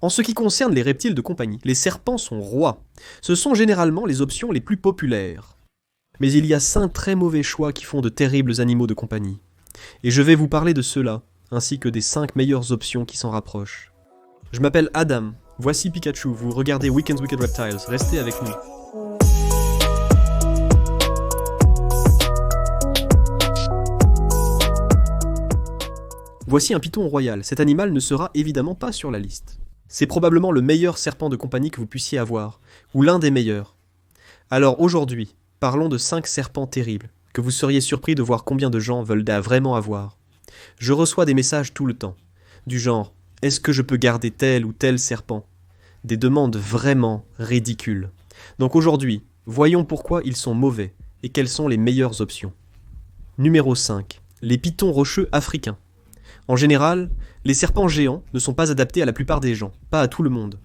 En ce qui concerne les reptiles de compagnie, les serpents sont rois. Ce sont généralement les options les plus populaires. Mais il y a 5 très mauvais choix qui font de terribles animaux de compagnie. Et je vais vous parler de ceux-là, ainsi que des 5 meilleures options qui s'en rapprochent. Je m'appelle Adam, voici Pikachu, vous regardez Weekend's Wicked Reptiles, restez avec nous. Voici un python royal, cet animal ne sera évidemment pas sur la liste. C'est probablement le meilleur serpent de compagnie que vous puissiez avoir, ou l'un des meilleurs. Alors aujourd'hui, parlons de 5 serpents terribles, que vous seriez surpris de voir combien de gens veulent vraiment avoir. Je reçois des messages tout le temps, du genre « Est-ce que je peux garder tel ou tel serpent ?» Des demandes vraiment ridicules. Donc aujourd'hui, voyons pourquoi ils sont mauvais, et quelles sont les meilleures options. Numéro 5. Les pythons rocheux africains. En général, les serpents géants ne sont pas adaptés à la plupart des gens, pas à tout le monde.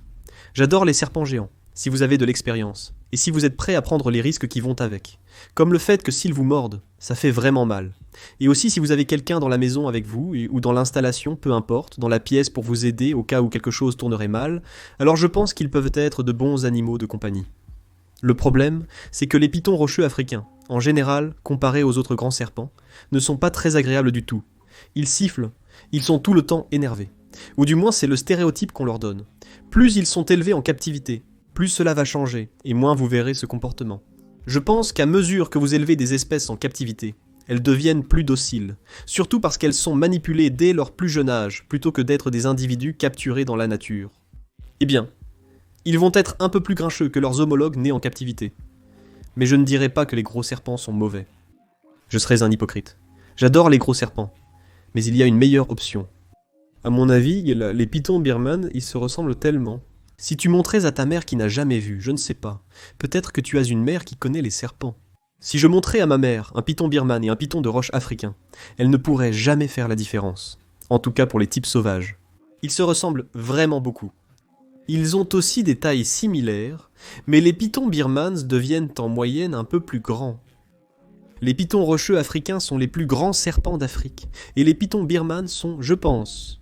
J'adore les serpents géants, si vous avez de l'expérience, et si vous êtes prêt à prendre les risques qui vont avec. Comme le fait que s'ils vous mordent, ça fait vraiment mal. Et aussi si vous avez quelqu'un dans la maison avec vous, ou dans l'installation, peu importe, dans la pièce pour vous aider au cas où quelque chose tournerait mal, alors je pense qu'ils peuvent être de bons animaux de compagnie. Le problème, c'est que les pythons rocheux africains, en général, comparés aux autres grands serpents, ne sont pas très agréables du tout. Ils sifflent, ils sont tout le temps énervés. Ou du moins c'est le stéréotype qu'on leur donne. Plus ils sont élevés en captivité, plus cela va changer, et moins vous verrez ce comportement. Je pense qu'à mesure que vous élevez des espèces en captivité, elles deviennent plus dociles, surtout parce qu'elles sont manipulées dès leur plus jeune âge, plutôt que d'être des individus capturés dans la nature. Eh bien, ils vont être un peu plus grincheux que leurs homologues nés en captivité. Mais je ne dirais pas que les gros serpents sont mauvais. Je serais un hypocrite. J'adore les gros serpents. Mais il y a une meilleure option. À mon avis, les pythons birman, ils se ressemblent tellement. Si tu montrais à ta mère qui n'a jamais vu, je ne sais pas, peut-être que tu as une mère qui connaît les serpents. Si je montrais à ma mère un python birman et un python de roche africain, elle ne pourrait jamais faire la différence. En tout cas pour les types sauvages. Ils se ressemblent vraiment beaucoup. Ils ont aussi des tailles similaires, mais les pythons birmans deviennent en moyenne un peu plus grands. Les pythons rocheux africains sont les plus grands serpents d'Afrique, et les pythons birmans sont, je pense...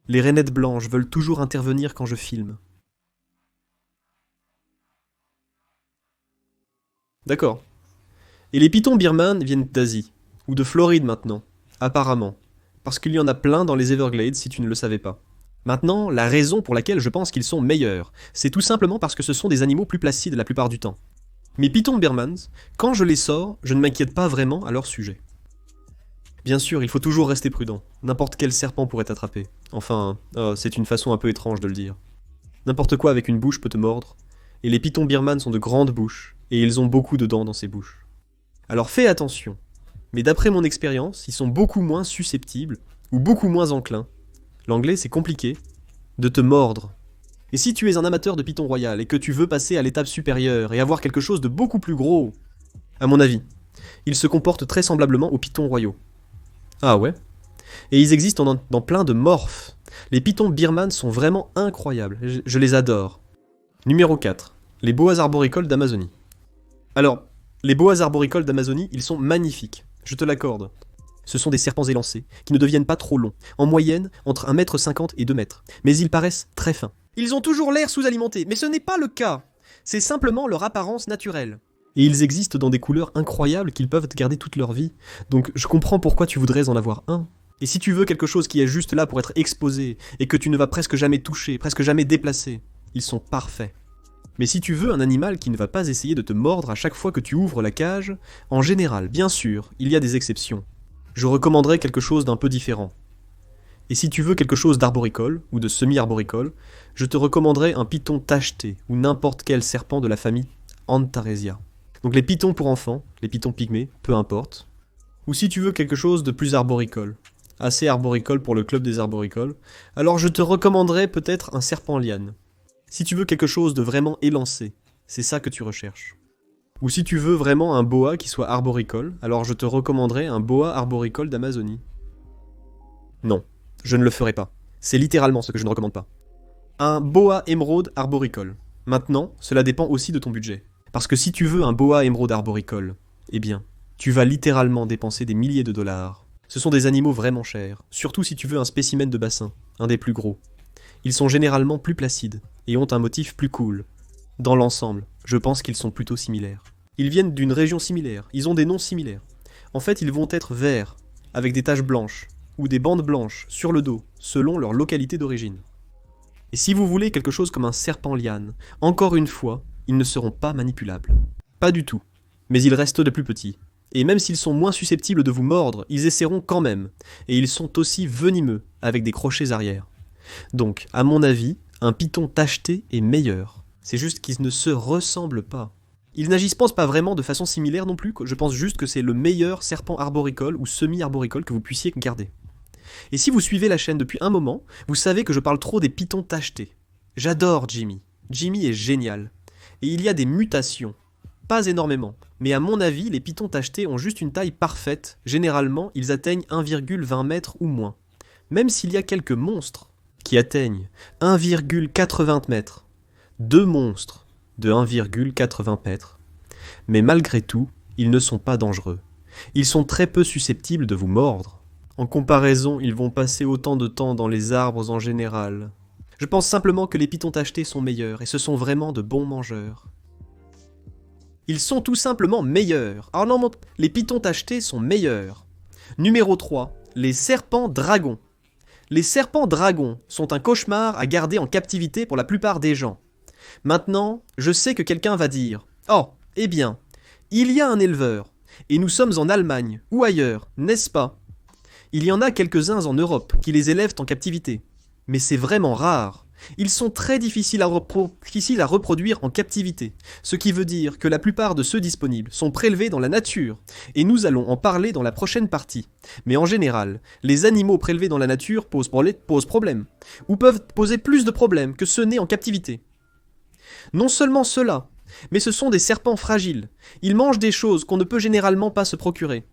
Les rainettes blanches veulent toujours intervenir quand je filme. D'accord. Et les pythons birmans viennent d'Asie, ou de Floride maintenant, apparemment, parce qu'il y en a plein dans les Everglades si tu ne le savais pas. Maintenant, la raison pour laquelle je pense qu'ils sont meilleurs, c'est tout simplement parce que ce sont des animaux plus placides la plupart du temps. Mes pythons birmans, quand je les sors, je ne m'inquiète pas vraiment à leur sujet. Bien sûr, il faut toujours rester prudent, n'importe quel serpent pourrait t'attraper. Enfin, c'est une façon un peu étrange de le dire. N'importe quoi avec une bouche peut te mordre, et les pythons birmans sont de grandes bouches, et ils ont beaucoup de dents dans ces bouches. Alors fais attention, mais d'après mon expérience, ils sont beaucoup moins susceptibles, ou beaucoup moins enclins, l'anglais c'est compliqué, de te mordre. Et si tu es un amateur de python royal et que tu veux passer à l'étape supérieure et avoir quelque chose de beaucoup plus gros, à mon avis, ils se comportent très semblablement aux pythons royaux. Ah ouais? Et ils existent dans plein de morphes. Les pythons birmans sont vraiment incroyables, je les adore. Numéro 4. Les boas arboricoles d'Amazonie. Alors, les boas arboricoles d'Amazonie, ils sont magnifiques, je te l'accorde. Ce sont des serpents élancés, qui ne deviennent pas trop longs, en moyenne entre 1,50 m et 2 m, mais ils paraissent très fins. Ils ont toujours l'air sous-alimentés, mais ce n'est pas le cas. C'est simplement leur apparence naturelle. Et ils existent dans des couleurs incroyables qu'ils peuvent garder toute leur vie, donc je comprends pourquoi tu voudrais en avoir un. Et si tu veux quelque chose qui est juste là pour être exposé, et que tu ne vas presque jamais toucher, presque jamais déplacer, ils sont parfaits. Mais si tu veux un animal qui ne va pas essayer de te mordre à chaque fois que tu ouvres la cage, en général, bien sûr, il y a des exceptions. Je recommanderais quelque chose d'un peu différent. Et si tu veux quelque chose d'arboricole, ou de semi-arboricole, je te recommanderais un python tacheté, ou n'importe quel serpent de la famille Antaresia. Donc les pythons pour enfants, les pythons pygmées, peu importe. Ou si tu veux quelque chose de plus arboricole, assez arboricole pour le club des arboricoles, alors je te recommanderais peut-être un serpent liane. Si tu veux quelque chose de vraiment élancé, c'est ça que tu recherches. Ou si tu veux vraiment un boa qui soit arboricole, alors je te recommanderais un boa arboricole d'Amazonie. Non, je ne le ferai pas. C'est littéralement ce que je ne recommande pas. Un boa émeraude arboricole. Maintenant, cela dépend aussi de ton budget. Parce que si tu veux un boa émeraude arboricole, eh bien, tu vas littéralement dépenser des milliers de dollars. Ce sont des animaux vraiment chers, surtout si tu veux un spécimen de bassin, un des plus gros. Ils sont généralement plus placides, et ont un motif plus cool. Dans l'ensemble, je pense qu'ils sont plutôt similaires. Ils viennent d'une région similaire, ils ont des noms similaires. En fait, ils vont être verts, avec des taches blanches, ou des bandes blanches sur le dos, selon leur localité d'origine. Et si vous voulez quelque chose comme un serpent liane, encore une fois, ils ne seront pas manipulables. Pas du tout. Mais ils restent de plus petits. Et même s'ils sont moins susceptibles de vous mordre, ils essaieront quand même. Et ils sont aussi venimeux, avec des crochets arrière. Donc, à mon avis, un python tacheté est meilleur. C'est juste qu'ils ne se ressemblent pas. Ils n'agissent pas vraiment de façon similaire non plus, je pense juste que c'est le meilleur serpent arboricole ou semi-arboricole que vous puissiez garder. Et si vous suivez la chaîne depuis un moment, vous savez que je parle trop des pythons tachetés. J'adore Jimmy. Jimmy est génial. Et il y a des mutations. Pas énormément. Mais à mon avis, les pythons tachetés ont juste une taille parfaite. Généralement, ils atteignent 1,20 m ou moins. Même s'il y a quelques monstres qui atteignent 1,80 m. Deux monstres de 1,80 m. Mais malgré tout, ils ne sont pas dangereux. Ils sont très peu susceptibles de vous mordre. En comparaison, ils vont passer autant de temps dans les arbres en général. Je pense simplement que les pythons tachetés sont meilleurs, et ce sont vraiment de bons mangeurs. Ils sont tout simplement meilleurs. Alors non, les pythons tachetés sont meilleurs. Numéro 3, les serpents dragons. Les serpents dragons sont un cauchemar à garder en captivité pour la plupart des gens. Maintenant, je sais que quelqu'un va dire « Oh, eh bien, il y a un éleveur, et nous sommes en Allemagne, ou ailleurs, n'est-ce pas ? Il y en a quelques-uns en Europe qui les élèvent en captivité. Mais c'est vraiment rare. Ils sont très difficiles à reproduire en captivité, ce qui veut dire que la plupart de ceux disponibles sont prélevés dans la nature, et nous allons en parler dans la prochaine partie. Mais en général, les animaux prélevés dans la nature posent problème, ou peuvent poser plus de problèmes que ceux nés en captivité. Non seulement cela, mais ce sont des serpents fragiles. Ils mangent des choses qu'on ne peut généralement pas se procurer.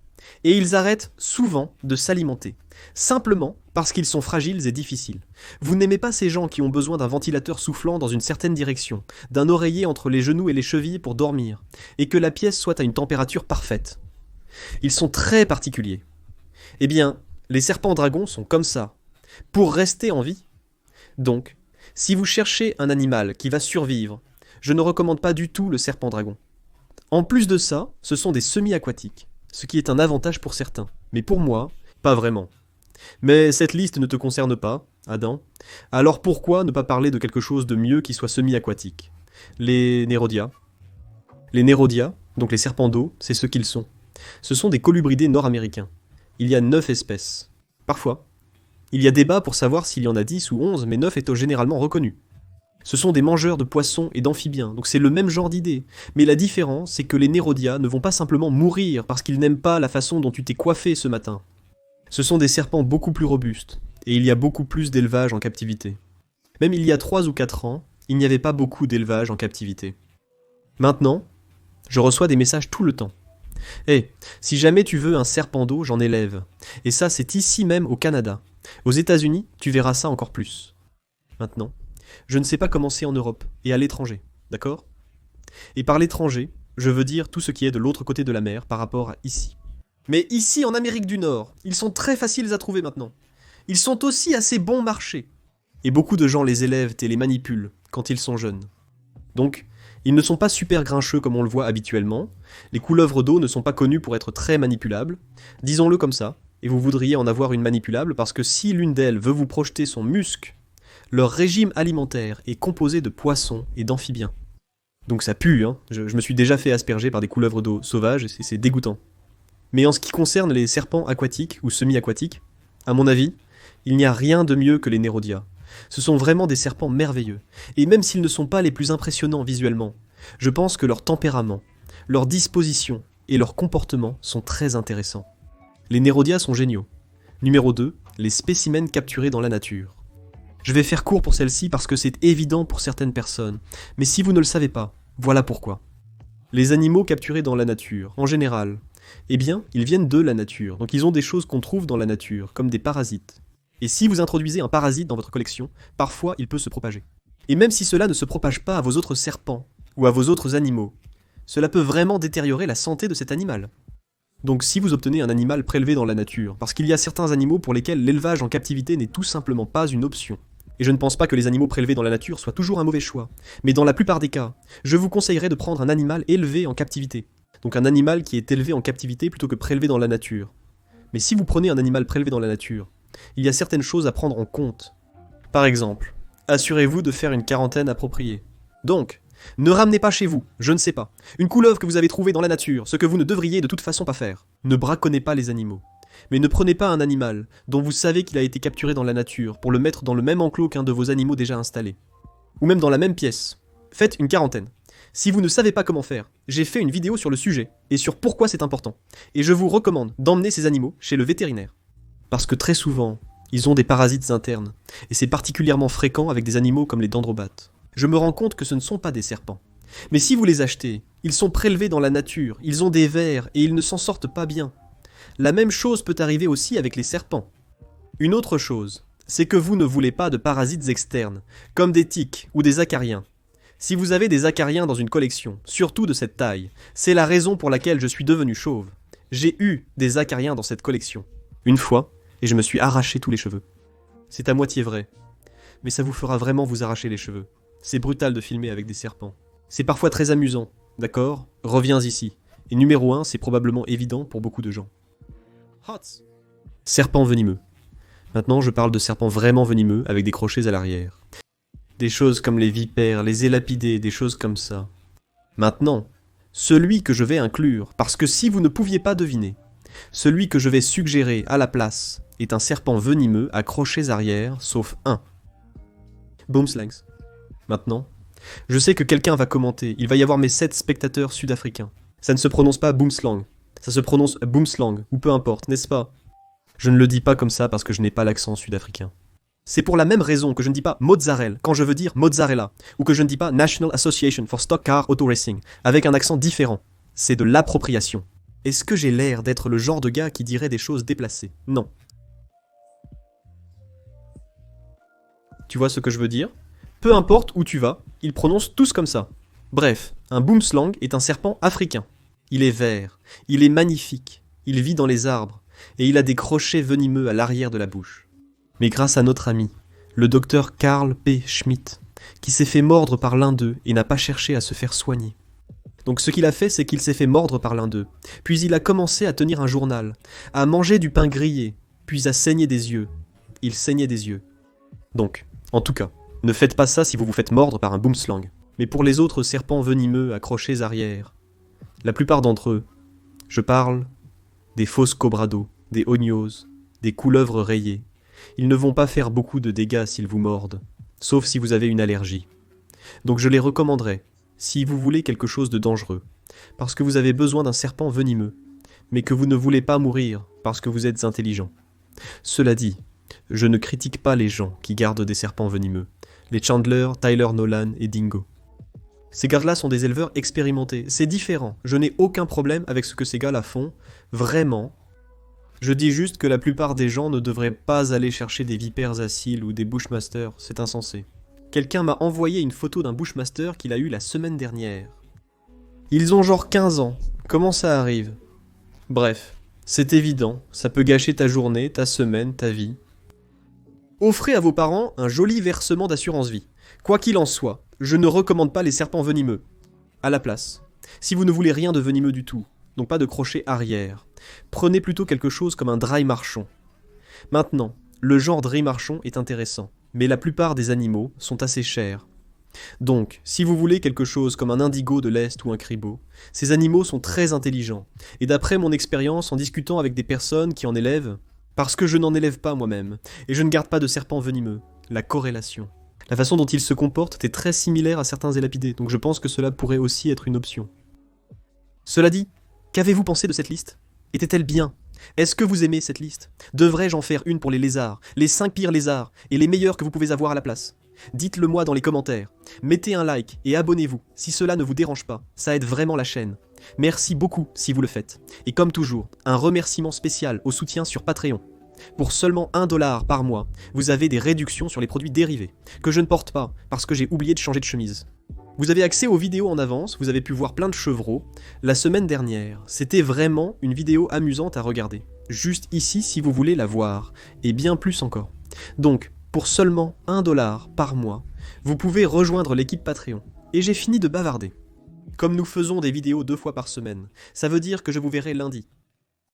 Et ils arrêtent souvent de s'alimenter, simplement parce qu'ils sont fragiles et difficiles. Vous n'aimez pas ces gens qui ont besoin d'un ventilateur soufflant dans une certaine direction, d'un oreiller entre les genoux et les chevilles pour dormir, et que la pièce soit à une température parfaite. Ils sont très particuliers. Eh bien, les serpents dragons sont comme ça, pour rester en vie. Donc, si vous cherchez un animal qui va survivre, je ne recommande pas du tout le serpent dragon. En plus de ça, ce sont des semi-aquatiques. Ce qui est un avantage pour certains, mais pour moi, pas vraiment. Mais cette liste ne te concerne pas, Adam. Alors pourquoi ne pas parler de quelque chose de mieux qui soit semi-aquatique ? Les Nerodia. Les Nerodia, donc les serpents d'eau, c'est ce qu'ils sont. Ce sont des colubridés nord-américains. Il y a 9 espèces. Parfois. Il y a débat pour savoir s'il y en a 10 ou 11, mais 9 est généralement reconnu. Ce sont des mangeurs de poissons et d'amphibiens, donc c'est le même genre d'idée. Mais la différence, c'est que les Nerodia ne vont pas simplement mourir parce qu'ils n'aiment pas la façon dont tu t'es coiffé ce matin. Ce sont des serpents beaucoup plus robustes, et il y a beaucoup plus d'élevage en captivité. Même il y a 3 ou 4 ans, il n'y avait pas beaucoup d'élevage en captivité. Maintenant, je reçois des messages tout le temps. Hé, si jamais tu veux un serpent d'eau, j'en élève. Et ça, c'est ici même au Canada. Aux États-Unis, tu verras ça encore plus. Maintenant, je ne sais pas comment c'est en Europe et à l'étranger, d'accord ? Et par l'étranger, je veux dire tout ce qui est de l'autre côté de la mer par rapport à ici. Mais ici, en Amérique du Nord, ils sont très faciles à trouver maintenant. Ils sont aussi assez bon marché. Et beaucoup de gens les élèvent et les manipulent quand ils sont jeunes. Donc, ils ne sont pas super grincheux comme on le voit habituellement. Les couleuvres d'eau ne sont pas connues pour être très manipulables. Disons-le comme ça. Et vous voudriez en avoir une manipulable parce que si l'une d'elles veut vous projeter son musc, leur régime alimentaire est composé de poissons et d'amphibiens. Donc ça pue, hein. Je me suis déjà fait asperger par des couleuvres d'eau sauvages et c'est dégoûtant. Mais en ce qui concerne les serpents aquatiques ou semi-aquatiques, à mon avis, il n'y a rien de mieux que les Nerodia. Ce sont vraiment des serpents merveilleux. Et même s'ils ne sont pas les plus impressionnants visuellement, je pense que leur tempérament, leur disposition et leur comportement sont très intéressants. Les Nerodia sont géniaux. Numéro 2, les spécimens capturés dans la nature. Je vais faire court pour celle-ci parce que c'est évident pour certaines personnes, mais si vous ne le savez pas, voilà pourquoi. Les animaux capturés dans la nature, en général, eh bien, ils viennent de la nature, donc ils ont des choses qu'on trouve dans la nature, comme des parasites. Et si vous introduisez un parasite dans votre collection, parfois il peut se propager. Et même si cela ne se propage pas à vos autres serpents, ou à vos autres animaux, cela peut vraiment détériorer la santé de cet animal. Donc si vous obtenez un animal prélevé dans la nature, parce qu'il y a certains animaux pour lesquels l'élevage en captivité n'est tout simplement pas une option. Et je ne pense pas que les animaux prélevés dans la nature soient toujours un mauvais choix, mais dans la plupart des cas, je vous conseillerais de prendre un animal élevé en captivité. Donc un animal qui est élevé en captivité plutôt que prélevé dans la nature. Mais si vous prenez un animal prélevé dans la nature, il y a certaines choses à prendre en compte. Par exemple, assurez-vous de faire une quarantaine appropriée. Donc, ne ramenez pas chez vous, je ne sais pas, une couleuvre que vous avez trouvée dans la nature, ce que vous ne devriez de toute façon pas faire. Ne braconnez pas les animaux. Mais ne prenez pas un animal dont vous savez qu'il a été capturé dans la nature pour le mettre dans le même enclos qu'un de vos animaux déjà installés. Ou même dans la même pièce. Faites une quarantaine. Si vous ne savez pas comment faire, j'ai fait une vidéo sur le sujet et sur pourquoi c'est important. Et je vous recommande d'emmener ces animaux chez le vétérinaire. Parce que très souvent, ils ont des parasites internes. Et c'est particulièrement fréquent avec des animaux comme les dendrobates. Je me rends compte que ce ne sont pas des serpents. Mais si vous les achetez, ils sont prélevés dans la nature, ils ont des vers et ils ne s'en sortent pas bien. La même chose peut arriver aussi avec les serpents. Une autre chose, c'est que vous ne voulez pas de parasites externes, comme des tiques ou des acariens. Si vous avez des acariens dans une collection, surtout de cette taille, c'est la raison pour laquelle je suis devenu chauve. J'ai eu des acariens dans cette collection. Une fois, et je me suis arraché tous les cheveux. C'est à moitié vrai. Mais ça vous fera vraiment vous arracher les cheveux. C'est brutal de filmer avec des serpents. C'est parfois très amusant, d'accord ? Reviens ici. Et numéro 1, c'est probablement évident pour beaucoup de gens. Hot. Serpents venimeux. Maintenant, je parle de serpents vraiment venimeux avec des crochets à l'arrière. Des choses comme les vipères, les élapidés, des choses comme ça. Maintenant, celui que je vais inclure, parce que si vous ne pouviez pas deviner, celui que je vais suggérer à la place est un serpent venimeux à crochets arrière, sauf un. Boomslangs. Maintenant, je sais que quelqu'un va commenter, il va y avoir mes 7 spectateurs sud-africains. Ça ne se prononce pas boomslang, ça se prononce boomslang, ou peu importe, n'est-ce pas ? Je ne le dis pas comme ça parce que je n'ai pas l'accent sud-africain. C'est pour la même raison que je ne dis pas mozzarella quand je veux dire mozzarella, ou que je ne dis pas National Association for Stock Car Auto Racing, avec un accent différent. C'est de l'appropriation. Est-ce que j'ai l'air d'être le genre de gars qui dirait des choses déplacées ? Non. Tu vois ce que je veux dire ? Peu importe où tu vas, ils prononcent tous comme ça. Bref, un boomslang est un serpent africain. Il est vert, il est magnifique, il vit dans les arbres, et il a des crochets venimeux à l'arrière de la bouche. Mais grâce à notre ami, le docteur Carl P. Schmitt, qui s'est fait mordre par l'un d'eux et n'a pas cherché à se faire soigner. Donc ce qu'il a fait, c'est qu'il s'est fait mordre par l'un d'eux, puis il a commencé à tenir un journal, à manger du pain grillé, puis à saigner des yeux. Il saignait des yeux. Donc, en tout cas, ne faites pas ça si vous vous faites mordre par un boomslang. Mais pour les autres serpents venimeux à crochets arrière, la plupart d'entre eux, je parle des fausses cobras d'eau, des oignoses, des couleuvres rayées. Ils ne vont pas faire beaucoup de dégâts s'ils vous mordent, sauf si vous avez une allergie. Donc je les recommanderais, si vous voulez quelque chose de dangereux, parce que vous avez besoin d'un serpent venimeux, mais que vous ne voulez pas mourir parce que vous êtes intelligent. Cela dit, je ne critique pas les gens qui gardent des serpents venimeux, les Chandler, Tyler Nolan et Dingo. Ces gars-là sont des éleveurs expérimentés, c'est différent, je n'ai aucun problème avec ce que ces gars-là font, vraiment. Je dis juste que la plupart des gens ne devraient pas aller chercher des vipères à cils ou des Bushmasters, c'est insensé. Quelqu'un m'a envoyé une photo d'un Bushmaster qu'il a eu la semaine dernière. Ils ont genre 15 ans, comment ça arrive ? Bref, c'est évident, ça peut gâcher ta journée, ta semaine, ta vie. Offrez à vos parents un joli versement d'assurance vie. Quoi qu'il en soit, je ne recommande pas les serpents venimeux. À la place, si vous ne voulez rien de venimeux du tout, donc pas de crochet arrière, prenez plutôt quelque chose comme un dry marchon. Maintenant, le genre dry marchon est intéressant, mais la plupart des animaux sont assez chers. Donc, si vous voulez quelque chose comme un indigo de l'Est ou un cribo, ces animaux sont très intelligents, et d'après mon expérience en discutant avec des personnes qui en élèvent, parce que je n'en élève pas moi-même, et je ne garde pas de serpents venimeux, la corrélation. La façon dont ils se comportent est très similaire à certains élapidés, donc je pense que cela pourrait aussi être une option. Cela dit, qu'avez-vous pensé de cette liste ? Était-elle bien ? Est-ce que vous aimez cette liste ? Devrais-je en faire une pour les lézards, les 5 pires lézards, et les meilleurs que vous pouvez avoir à la place ? Dites-le moi dans les commentaires. Mettez un like et abonnez-vous, si cela ne vous dérange pas, ça aide vraiment la chaîne. Merci beaucoup si vous le faites. Et comme toujours, un remerciement spécial au soutien sur Patreon. Pour seulement 1 $ par mois, vous avez des réductions sur les produits dérivés, que je ne porte pas parce que j'ai oublié de changer de chemise. Vous avez accès aux vidéos en avance, vous avez pu voir plein de chevreaux. La semaine dernière, c'était vraiment une vidéo amusante à regarder. Juste ici si vous voulez la voir, et bien plus encore. Donc, pour seulement 1$ par mois, vous pouvez rejoindre l'équipe Patreon. Et j'ai fini de bavarder. Comme nous faisons des vidéos 2 fois par semaine, ça veut dire que je vous verrai lundi,